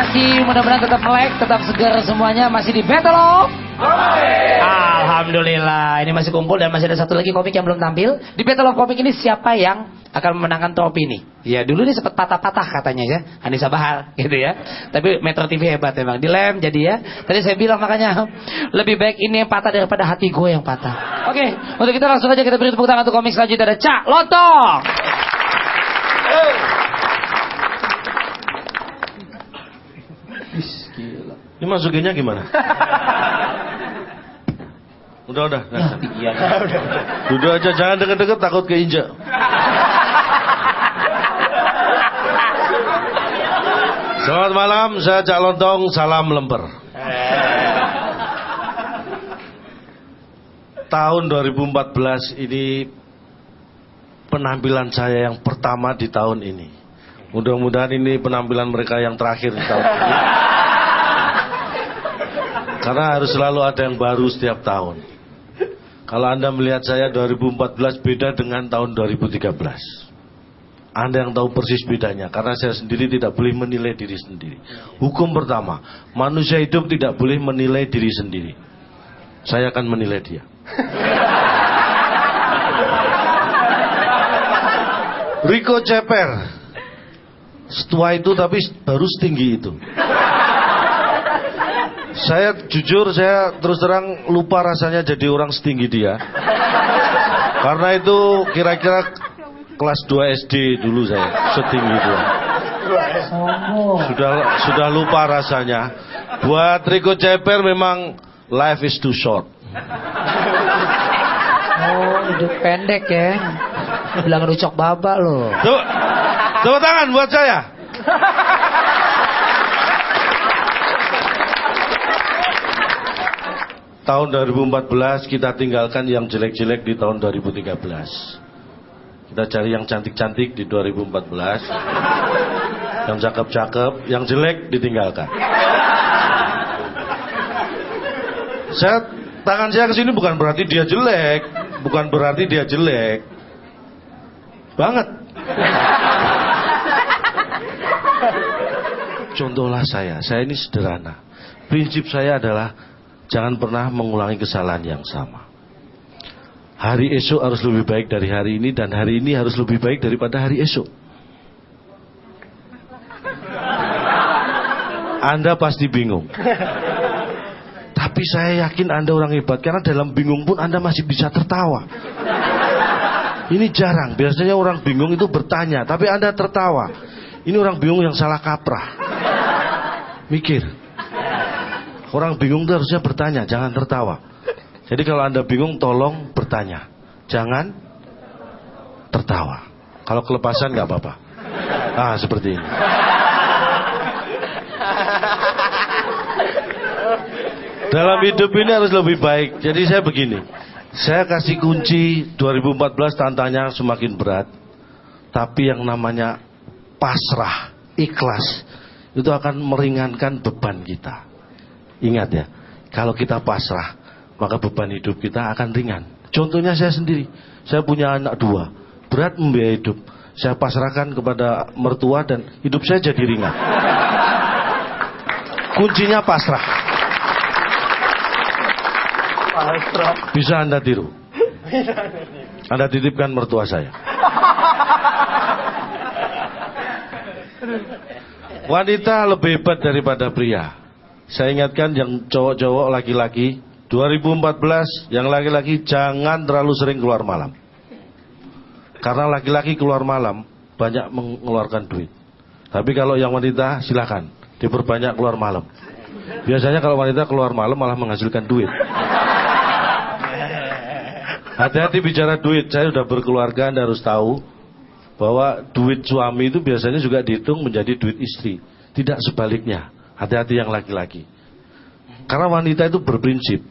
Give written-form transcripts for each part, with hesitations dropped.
kasih, mudah-mudahan tetap melek, tetap segar semuanya. Masih di Battle of Alhamdulillah, ini masih kumpul dan masih ada satu lagi komik yang belum tampil. Di Battle of Komik ini siapa yang akan memenangkan trofi ini? Ya dulu ini sempat patah-patah katanya ya, Anissa Bahar gitu ya. Tapi Metro TV hebat memang, dilem jadi ya. Tadi saya bilang makanya lebih baik ini yang patah daripada hati gue yang patah. Oke, untuk kita langsung aja kita beri tepuk tangan untuk komik selanjutnya, ada Cak Lontong. Ini masukinnya gimana? Udah. Iya. Duduk aja, jangan deket-deket takut keinjak. Selamat malam, saya Cak Lontong, salam lemper. Tahun 2014 ini penampilan saya yang pertama di tahun ini. Mudah-mudahan ini penampilan mereka yang terakhir di tahun ini. Karena harus selalu ada yang baru setiap tahun. Kalau Anda melihat saya 2014 beda dengan tahun 2013. Anda yang tahu persis bedanya. Karena saya sendiri tidak boleh menilai diri sendiri. Hukum pertama, manusia hidup tidak boleh menilai diri sendiri. Saya akan menilai dia. Rico Ceper, setua itu tapi baru setinggi itu. Saya jujur, saya terus terang lupa rasanya jadi orang setinggi dia. Karena itu kira-kira kelas 2 SD dulu saya setinggi dia. Sudah lupa rasanya. Buat Rico Ceper memang life is too short. Oh, hidup pendek ya. Bilang rucok baba loh. Tepuk tangan buat saya. Tahun 2014 kita tinggalkan yang jelek-jelek di tahun 2013. Kita cari yang cantik-cantik di 2014. Yang cakep-cakep, yang jelek ditinggalkan. Tangan saya ke sini bukan berarti dia jelek, bukan berarti dia jelek. Banget. Contohlah saya ini sederhana. Prinsip saya adalah jangan pernah mengulangi kesalahan yang sama. Hari esok harus lebih baik dari hari ini, dan hari ini harus lebih baik daripada hari esok. Anda pasti bingung. Tapi saya yakin Anda orang hebat, karena dalam bingung pun Anda masih bisa tertawa. Ini jarang, biasanya orang bingung itu bertanya, tapi Anda tertawa. Ini orang bingung yang salah kaprah. Mikir. Orang bingung itu harusnya bertanya, jangan tertawa. Jadi kalau Anda bingung, tolong bertanya, jangan tertawa. Kalau kelepasan nggak apa-apa. Ah, seperti ini. Dalam hidup ini harus lebih baik. Jadi saya begini, saya kasih kunci 2014 tantangannya semakin berat. Tapi yang namanya pasrah, ikhlas, itu akan meringankan beban kita. Ingat ya, kalau kita pasrah, maka beban hidup kita akan ringan. Contohnya saya sendiri, saya punya anak 2, berat membiayai hidup. Saya pasrahkan kepada mertua dan hidup saya jadi ringan. Kuncinya pasrah. Bisa Anda tiru. Anda titipkan mertua saya. Wanita lebih hebat daripada pria. Saya ingatkan yang cowok-cowok, laki-laki 2014, yang laki-laki jangan terlalu sering keluar malam. Karena laki-laki keluar malam banyak mengeluarkan duit. Tapi kalau yang wanita silakan diperbanyak keluar malam. Biasanya kalau wanita keluar malam malah menghasilkan duit. Hati-hati bicara duit. Saya sudah berkeluarga, Anda harus tahu bahwa duit suami itu biasanya juga dihitung menjadi duit istri, tidak sebaliknya. Hati-hati yang laki-laki. Karena wanita itu berprinsip,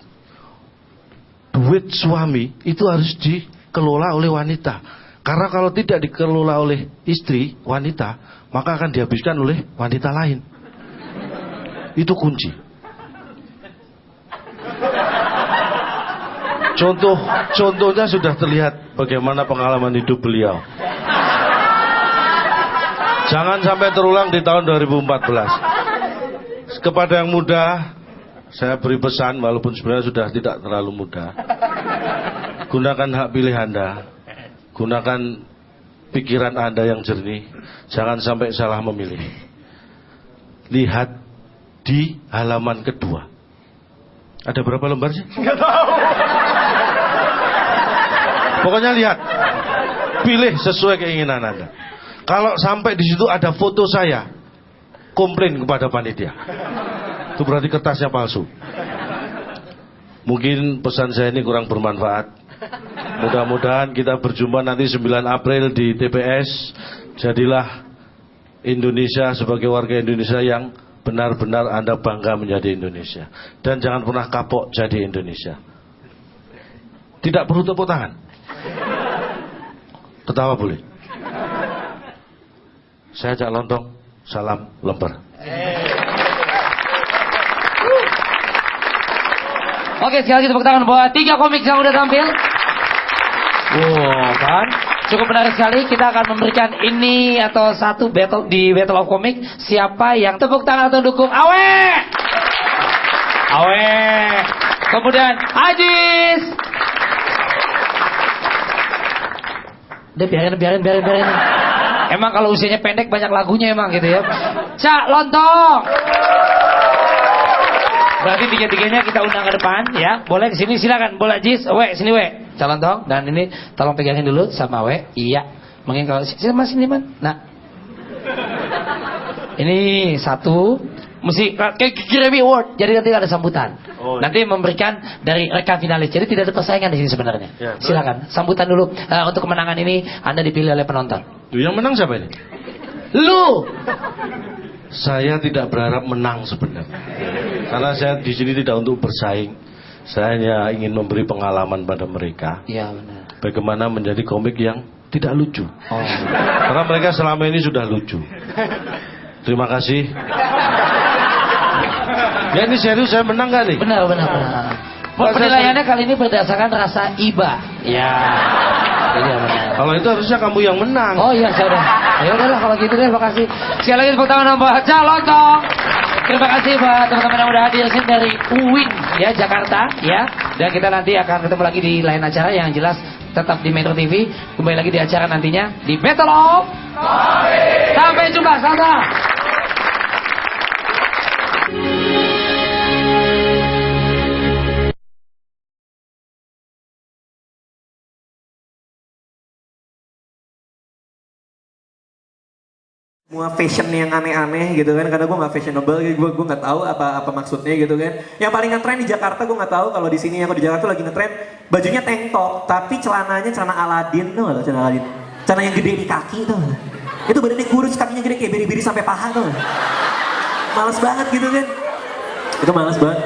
duit suami itu harus dikelola oleh wanita. Karena kalau tidak dikelola oleh istri, wanita, maka akan dihabiskan oleh wanita lain. Itu kunci. Contohnya sudah terlihat bagaimana pengalaman hidup beliau. Jangan sampai terulang di tahun 2014. kepada yang muda, saya beri pesan walaupun sebenarnya sudah tidak terlalu muda. Gunakan hak pilih Anda. Gunakan pikiran Anda yang jernih. Jangan sampai salah memilih. Lihat di halaman kedua. Ada berapa lembar sih? Nggak tahu. Pokoknya lihat. Pilih sesuai keinginan Anda. Kalau sampai di situ ada foto saya, komplain kepada panitia. Itu berarti kertasnya palsu. Mungkin pesan saya ini kurang bermanfaat. Mudah-mudahan kita berjumpa nanti 9 April di TPS. Jadilah Indonesia sebagai warga Indonesia yang benar-benar Anda bangga menjadi Indonesia. Dan jangan pernah kapok jadi Indonesia. Tidak perlu tepuk tangan. Ketawa boleh. Saya ajak lontong. Salam lemper. Oke, sekali lagi tepuk tangan buat 3 komik yang udah tampil. Wow, kan? Cukup menarik sekali. Kita akan memberikan ini atau satu battle di Battle of Comic. Siapa yang tepuk tangan atau dukung? Awe! Awe! Kemudian Ajis! Udah biarin. Emang kalau usianya pendek banyak lagunya emang gitu ya. Cak Lontong. Berarti tiga-tiganya kita undang ke depan ya. Boleh ke sini silakan. Boleh Jis, we sini we. Cak Lontong dan ini tolong pegangin dulu sama we. Iya. Mungkin kalau sini Mas ini man. Nah. Ini satu mesti Grammy Award. Jadi nanti ada sambutan. Oh, nanti memberikan dari rekan finalis. Jadi tidak ada persaingan di sini sebenarnya. Ya, silakan sambutan dulu. Untuk kemenangan ini Anda dipilih oleh penonton. Yang menang siapa ini? Lu. Saya tidak berharap menang sebenarnya. Karena saya di sini tidak untuk bersaing. Saya hanya ingin memberi pengalaman pada mereka. Iya benar. Bagaimana menjadi komik yang tidak lucu. Oh. Karena mereka selama ini sudah lucu. Terima kasih. Ya ini serius saya menang gak nih? Benar. Penilaiannya kali ini berdasarkan rasa iba. Ya. Iya benar. Kalau itu harusnya kamu yang menang. Oh iya saya udah. Ya udahlah kalau gitu deh, makasih. Sekali lagi tepuk tangan buat Cak Lontong. Terima kasih buat teman-teman yang udah hadir sini dari UIN ya Jakarta ya. Dan kita nanti akan ketemu lagi di lain acara yang jelas tetap di Metro TV. Kembali lagi di acara nantinya di Battle of Comic. Sampai jumpa, saudara. Semua fashion yang aneh-aneh gitu kan, karena gue nggak fashionable, gue nggak tahu apa maksudnya gitu kan. Yang paling ngetren di Jakarta gue nggak tahu, kalau di sini yang di Jakarta lagi ngetren bajunya tank top, tapi celananya celana Aladin tuh, celana Aladin, celana yang gede di kaki tuh, itu badannya kurus, kakinya gede kayak biri-biri sampai paha tuh, males banget gitu kan, itu males banget.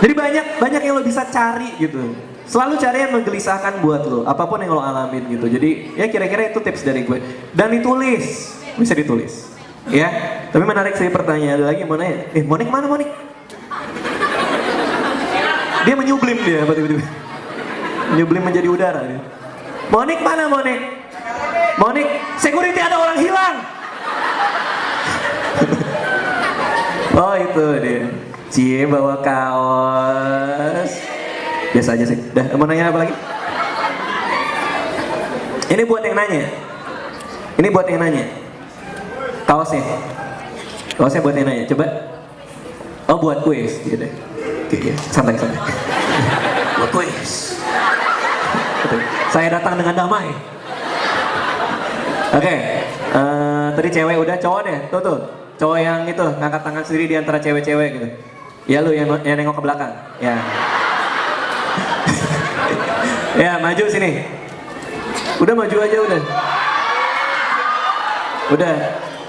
Jadi banyak yang lo bisa cari gitu. Selalu cari yang menggelisahkan buat lo, apapun yang lo alamin gitu. Jadi ya kira-kira itu tips dari gue. Dan ditulis, bisa ditulis. Ya, tapi menarik sih pertanyaan ada lagi mau nanya. Monik mana Monik? Dia menyublim dia, tiba-tiba. Menyublim menjadi udara dia. Monik mana Monik? Monik, security ada orang hilang. Oh itu dia. Cie bawa kaos. Biasa aja sih. Dah, mau nanya apa lagi? Ini buat yang nanya. Ini buat yang nanya. Kaosnya buat yang nanya. Coba. Oh buat kuis. Gitu deh. Oke, santai. Buat kuis. Saya datang dengan damai. Oke. Tadi cewek udah, cowok deh. Tuh. Cowok yang itu ngangkat tangan sendiri di antara cewek-cewek gitu. Ya lu yang nengok ke belakang. Ya. Ya maju sini. Udah maju aja udah.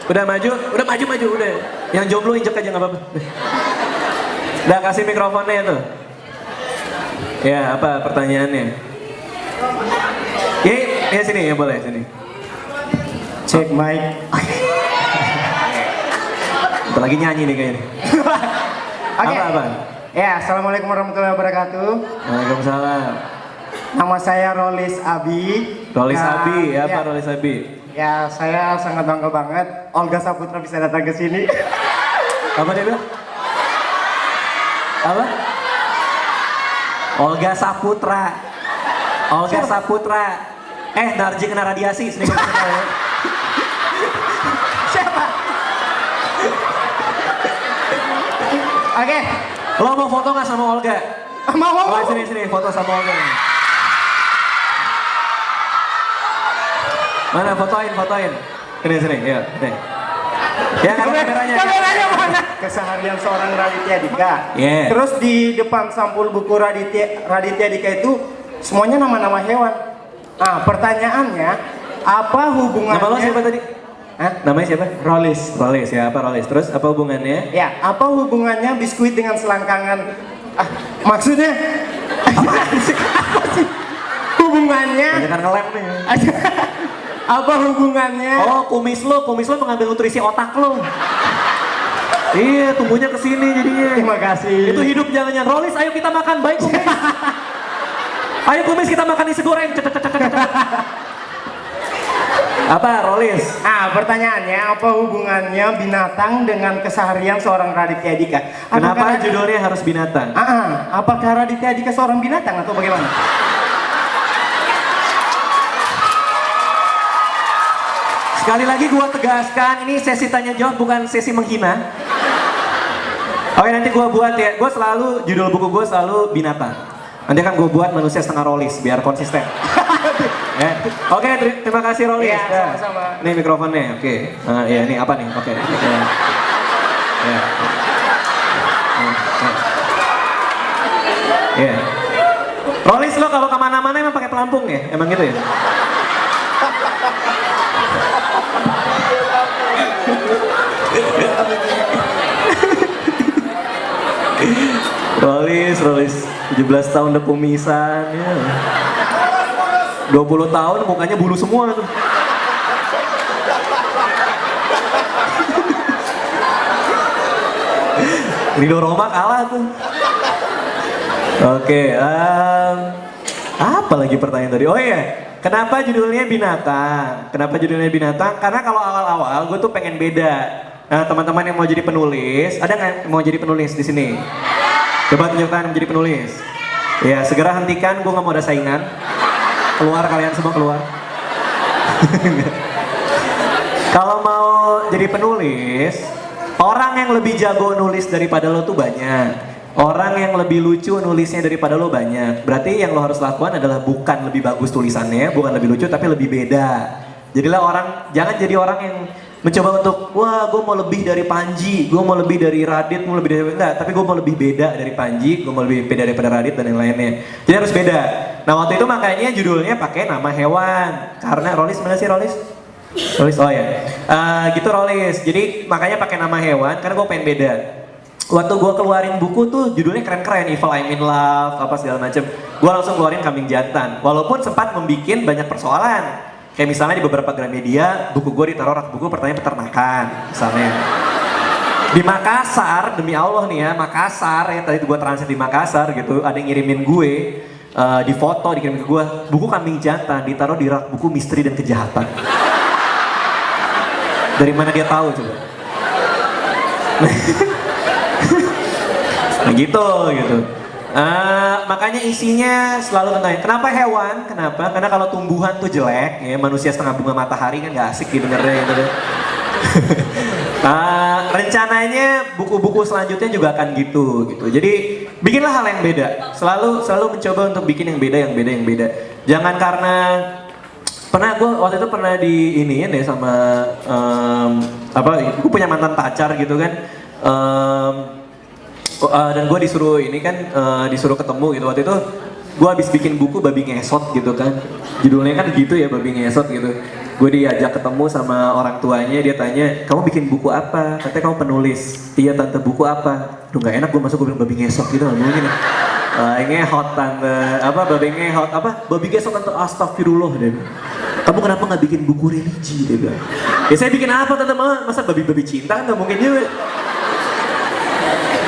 Udah maju udah. Yang jomblo injek aja nggak apa-apa. Udah kasih mikrofonnya tuh. Ya apa pertanyaannya? Ya sini ya boleh sini. Cek mic. Bentar lagi nyanyi nih kayaknya. Oke. Apa? Ya, assalamualaikum warahmatullahi wabarakatuh. Waalaikumsalam. Nama saya Rolis Abi. Rolis Abi, apa Rolis Abi? Ya, saya sangat bangga banget Olga Saputra bisa datang ke sini. Apa dia bilang? Apa? Olga Saputra. Olga Saputra. Narji kena radiasi. Sini gue kasih tahu ya. Siapa? Oke. Lo mau foto nggak sama Olga? Mau. Oh, sini foto sama Olga. Mana fotoin. Sini, ya. Nih. Ya, kameranya mana? Keseharian seorang Raditya Dika. Yeah. Terus di depan sampul buku Raditya Dika itu semuanya nama-nama hewan. Nah, pertanyaannya, apa hubungannya? Nama lo siapa tadi? Hah? Namanya siapa? Rolis. Rolis ya, apa Rolis? Terus apa hubungannya? Ya, apa hubungannya biskuit dengan selangkangan? Maksudnya? Apa sih? Hubungannya? Banyak kan ngelem nih. Apa hubungannya? Oh, kumis lo mengambil nutrisi otak lo. Iya, tumbuhnya ke sini jadinya. Terima kasih. Itu hidup jangan Rolis, ayo kita makan, baik kumis. Ayo kumis kita makan nasi goreng. Apa Rolis? Pertanyaannya, apa hubungannya binatang dengan keseharian seorang Raditya Dika? Kenapa judulnya harus binatang? Apakah Raditya Dika seorang binatang atau bagaimana? Sekali lagi gua tegaskan, ini sesi tanya jawab bukan sesi menghina. Oke, nanti gua buat ya. Gua selalu judul buku gua selalu binatang. Nanti kan gua buat manusia setengah Rolis biar konsisten. Ya. Oke, terima kasih Rolis. Iya, sama-sama. Nih mikrofonnya. Oke. Ya, ini apa nih? Oke. Ya. Ya. Rolis lo kalau kemana-mana emang pakai pelampung ya? Emang gitu ya? Rolis 17 tahun udah kumisan ya. 20 tahun mukanya bulu semua tuh. Ridho Roma kalah tuh. Oke, apa lagi pertanyaan tadi? Oh iya, kenapa judulnya binatang? Karena kalau awal-awal gue tuh pengen beda. Nah, teman-teman yang mau jadi penulis, ada nggak yang mau jadi penulis di sini? Coba tunjukkan menjadi penulis. Ya, segera hentikan, gue nggak mau ada saingan. Keluar kalian semua keluar. Kalau mau jadi penulis, orang yang lebih jago nulis daripada lo tuh banyak. Orang yang lebih lucu nulisnya daripada lo banyak. Berarti yang lo harus lakukan adalah bukan lebih bagus tulisannya, bukan lebih lucu, tapi lebih beda. Jadilah jangan jadi orang yang mencoba untuk, wah gue mau lebih dari Panji, gue mau lebih dari Radit, mau lebih dari, enggak, tapi gue mau lebih beda dari Panji, gue mau lebih beda daripada Radit dan yang lainnya. Jadi harus beda. Nah waktu itu makanya judulnya pakai nama hewan. Karena Rolis, mana sih Rolis? Rolis, oh ya. Gitu Rolis, jadi makanya pakai nama hewan, karena gue pengen beda. Waktu gue keluarin buku tuh judulnya keren-keren, Evil I'm in Love, apa segala macem. Gue langsung keluarin Kambing Jantan. Walaupun sempat membuat banyak persoalan. Kayak misalnya di beberapa Gramedia, buku gue ditaruh rak buku pertanyaan peternakan, misalnya. Di Makassar, demi Allah nih ya, Makassar ya tadi gue transit di Makassar gitu, ada yang ngirimin gue di foto dikirimin ke gue, buku Kambing Jantan ditaruh di rak buku misteri dan kejahatan. Dari mana dia tahu coba? Nah gitu. Makanya isinya selalu tentang kenapa hewan, kenapa? Karena kalau tumbuhan tuh jelek, ya manusia setengah bunga matahari kan gak asik didengarnya gitu. Rencananya buku-buku selanjutnya juga akan gitu. Jadi bikinlah hal yang beda. Selalu mencoba untuk bikin yang beda. Jangan karena waktu itu pernah di iniin ya sama gue punya mantan pacar gitu kan. Dan gue disuruh ketemu gitu. Waktu itu gue habis bikin buku babi ngesot gitu kan, judulnya kan gitu ya, babi ngesot gitu. Gue diajak ketemu sama orang tuanya, dia tanya, kamu bikin buku apa? Katanya kamu penulis. Iya tante, buku apa? Duh gak enak gue masuk, gue bilang babi ngesot gitu, gak mungkin. Ngehot tante, babi ngehot, babi ngesot tante, astagfirullah deh. Kamu kenapa gak bikin buku religi? Dia bilang. Ya saya bikin apa tante, masa babi-babi cinta? Gak mungkin juga.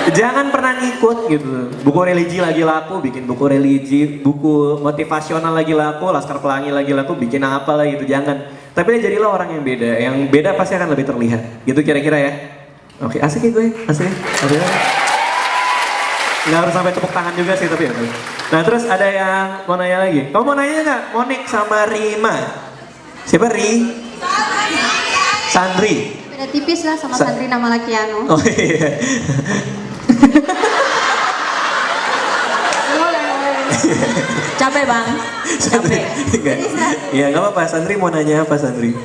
Jangan pernah ngikut gitu. Buku religi lagi laku, bikin buku religi. Buku motivasional lagi laku, Laskar Pelangi lagi laku, bikin apa lah gitu. Jangan. Tapi jadilah orang yang beda. Yang beda pasti akan lebih terlihat. Gitu kira-kira ya. Oke, asik ya gue, asik ya. Nggak harus sampai tepuk tangan juga sih tapi ya. Nah terus ada yang mau nanya lagi. Kamu mau nanya nggak? Monik sama Rima. Siapa Ri? Sandri. Beda tipis lah sama Sandri nama Lakiano. Oh iya. Capek bang. Capek. Iya nggak apa-apa. Sandri mau nanya apa Sandri?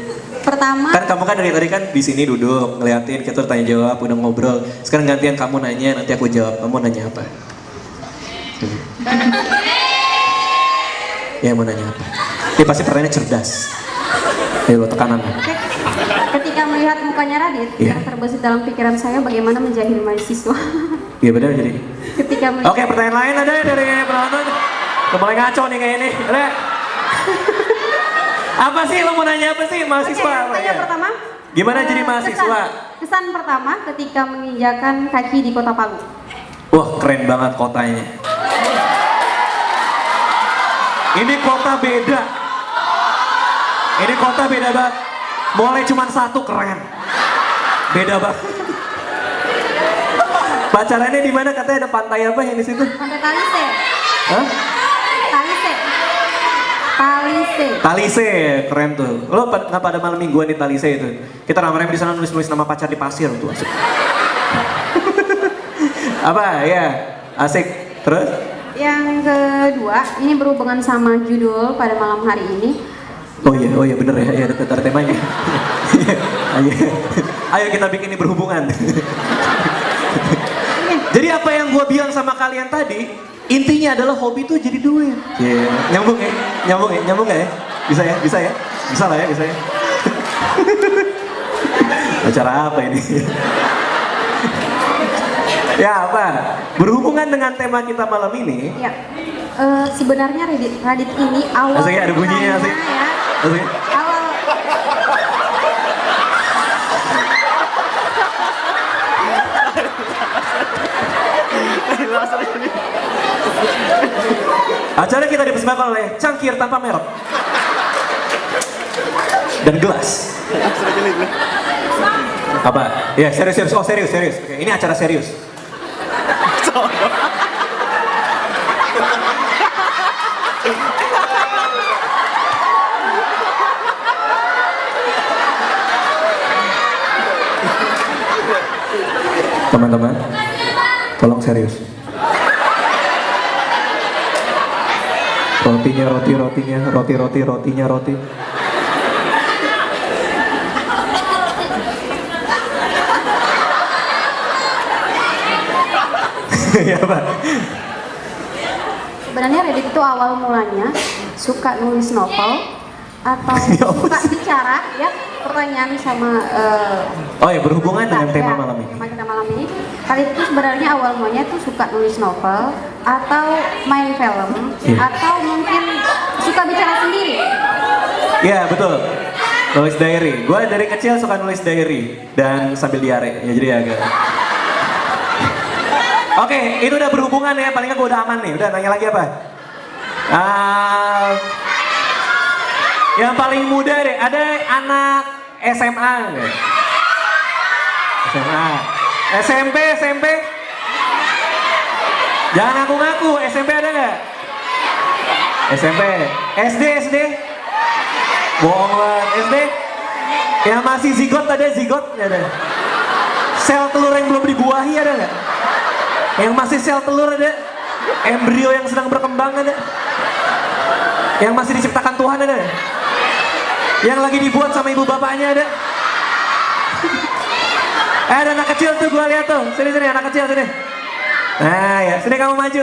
Pertama. Kan kamu kan dari tadi kan di sini duduk ngeliatin kita tanya jawab udah ngobrol. Sekarang gantian kamu nanya nanti aku jawab. Kamu nanya apa? Ya mau nanya apa? Dia pasti pertanyaannya cerdas. Ayo tekanan. Ketika melihat mukanya Radit, Iya. yang terbesit dalam pikiran saya bagaimana menjahili mahasiswa. Iya benar jadi. Ketika melihat. Oke pertanyaan lain ada dari penonton. Udah mulai ngaco nih kayak ini. Ada? Apa sih lo mau nanya apa sih mahasiswa? Oke, apa tanya ya? pertama. Gimana jadi mahasiswa? Kesan pertama ketika menginjakan kaki di kota Palu. Wah keren banget kotanya. Ini kota beda. Ini kota beda banget. Mulai cuma satu keren. Beda banget. Pacarannya di mana katanya ada pantai apa yang di situ? Pantai Talise. Hah? Talise. Talise. Talise, keren tuh. Lo nggak pada malam mingguan di Talise itu? Kita rame-rame di sana nulis-nulis nama pacar di pasir tuh asik. Apa ya? Asik. Terus? Yang kedua, ini berhubungan sama judul pada malam hari ini. Oh iya bener ya, ya ada temanya. Ayo kita bikin ini berhubungan. Jadi apa yang gue bilang sama kalian tadi, intinya adalah hobi tuh jadi duit. Yeah. Nyambung ya? Nyambung gak ya? Bisa ya? Bisa lah ya, bisa ya. Acara apa ini? Ya apa? Berhubungan dengan tema kita malam ini. Ya, sebenarnya Radit ini awal Asik ya, ada bunyinya asik. ya. Asik. Awal Acara kita dipersembahkan oleh cangkir tanpa merek dan gelas. Apa? Ya serius. Oh serius. Oke, ini acara serius. Teman-teman, tolong serius. Rotinya roti. Ya Pak. sebenarnya Radit itu awal mulanya suka nulis novel atau Ya suka bicara ya, pertanyaan sama Oh ya berhubungan dengan tema ya, malam ini. tema kita malam ini. Radit itu sebenarnya awal mulanya tuh suka nulis novel atau main film atau mungkin suka bicara sendiri. Iya betul. Nulis diary. Gue dari kecil suka nulis diary dan sambil diare. Ya jadi agak. Oke, itu udah berhubungan ya. Paling nggak gue udah aman nih. Udah nanya lagi apa? Yang paling muda deh. Ada anak SMA nggak? SMA. SMP. Jangan ngaku-ngaku. SMP ada nggak? SMP. SD. Bohong banget. SD. Yang masih zigot ada zigot? Nggak ada. Sel telur yang belum dibuahi ada nggak? Yang masih sel telur ada? Embrio yang sedang berkembang ada? Yang masih diciptakan Tuhan ada? Yang lagi dibuat sama ibu bapaknya ada? Ada anak kecil tuh gue lihat tuh. Sini anak kecil sini. Nah ya, sini kamu maju.